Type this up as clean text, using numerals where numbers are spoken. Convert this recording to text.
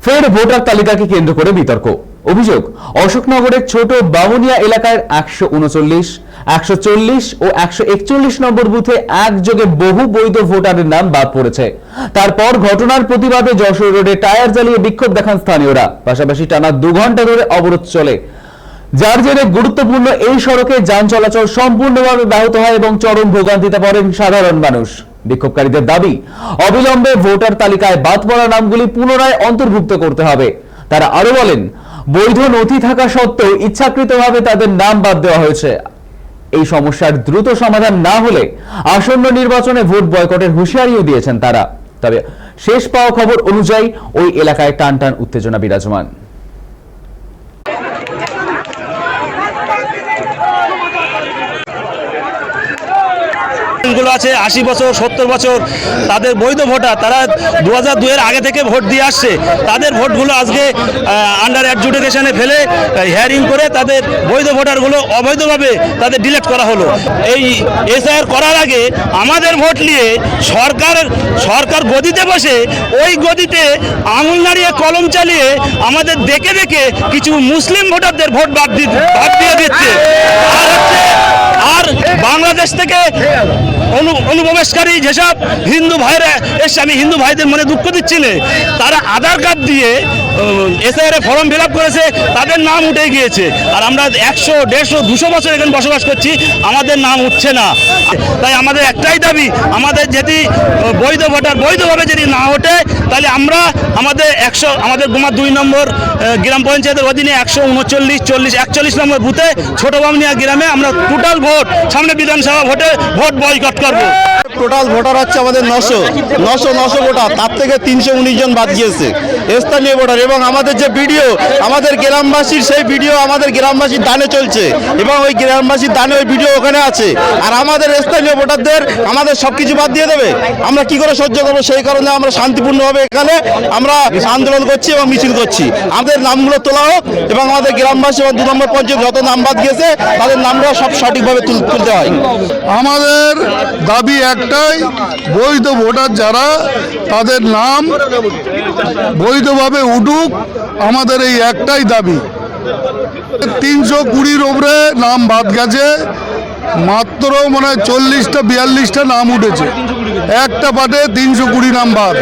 ফের ভোটার তালিকাকে কেন্দ্র করে বিতর্ক। অভিযোগ, অশোকনগরের ছোট বামুনিয়া এলাকার 139, 140 ও 141 নম্বর বুথে একযোগে বহু বৈধ ভোটারের নাম বাদ পড়েছে। তারপর ঘটনার প্রতিবাদে যশোর রোডে টায়ার জ্বালিয়ে বিক্ষোভ দেখান স্থানীয়রা। পাশাপাশি টানা 2 ঘন্টা ধরে অবরোধ চলে, যার জেরে গুরুত্বপূর্ণ এই সড়কে যান চলাচল সম্পূর্ণভাবে ব্যাহত হয় এবং চরম ভোগান্তিতে পড়েন সাধারণ মানুষ। বিক্ষোভকারীদের দাবি, অবিলম্বে ভোটার তালিকায় বাদ পড়া নামগুলি পুনরায় অন্তর্ভুক্ত করতে হবে। তারা আরো বলেন, বৈধ নথি থাকা সত্ত্বেও ইচ্ছাকৃতভাবে তাদের নাম বাদ দেওয়া হয়েছে। এই সমস্যার দ্রুত সমাধান না হলে আসন্ন নির্বাচনে ভোট বয়কটের হুঁশিয়ারিও দিয়েছেন তারা। তবে শেষ পাওয়া খবর অনুযায়ী ওই এলাকায় টানটান উত্তেজনা বিরাজমান। গুলো আছে 80 বছর 70 বছর, তাদের বৈধ ভোটার, তারা 2002 এর আগে থেকে ভোট দিয়ে আসছে। তাদের ভোটগুলো আজকে আন্ডার অ্যাডজুডিকেশনে ফেলে হিয়ারিং করে তাদের বৈধ ভোটারগুলো অবৈধভাবে তাদের ডিলেট করা হলো। এই এসআইআর করার আগে আমাদের ভোট নিয়ে সরকার গদিতে বসে ওই গদিতে আঙুল নাড়িয়ে কলম চালিয়ে আমাদের দেখে দেখে কিছু মুসলিম ভোটারদের ভোট বাদ দিয়ে দিচ্ছে। আর বাংলাদেশ থেকে অনুপ্রবেশকারী যেসব হিন্দু ভাইরা এসে, আমি হিন্দু ভাইদের মনে দুঃখ দিচ্ছি না, তারা আধার কার্ড দিয়ে এসআইআর ফর্ম ফিল আপ করেছে, তাদের নাম উঠে গিয়েছে। আর আমরা 100, 150, 200 বছর এখানে বসবাস করছি, আমাদের নাম উঠছে না। তাই আমাদের একটাই দাবি, আমাদের যদি বৈধ ভোটার বৈধভাবে যদি না ওঠে, তাহলে আমরা আমাদের গোমা 2 নম্বর গ্রাম পঞ্চায়েতের অধীনে 139, 40, 41 নম্বর বুথে ছোট বামনিয়া গ্রামে আমরা টোটাল ভোট সামনে বিধানসভা ভোটে ভোট বয়কট করব। টোটাল ভোটার হচ্ছে আমাদের 900 ভোটার, তার থেকে 319 জন বাদ গিয়েছে স্থানীয় ভোটার। এবং আমাদের যে ভিডিও আমাদের গ্রামবাসীর, সেই ভিডিও আমাদের গ্রামবাসীর দানে চলছে এবং ওই গ্রামবাসীর দানে ওই ভিডিও ওখানে আছে। আর আমাদের স্থানীয় ভোটারদের আমাদের সবকিছু বাদ দিয়ে দেবে, আমরা কি করে সহ্য করবো? সেই কারণে আমরা শান্তিপূর্ণভাবে এখানে আমরা আন্দোলন করছি এবং মিছিল করছি। আমাদের নামগুলো তোলা হোক এবং আমাদের গ্রামবাসী এবং 2 নম্বর পঞ্চায়েত যত নাম বাদ গিয়েছে তাদের নামগুলো সব সঠিকভাবে তুলতে হয়। আমাদের দাবি একটাই, বৈধ ভোটার যারা তাদের নাম বৈধভাবে উঠুক, আমাদের এই একটাই দাবি। 320-র উপরে নাম বাদ গেছে, মাত্র মনে হয় 40টা 42টা নাম উঠেছে, একটা পাটে 320 নাম বাদ।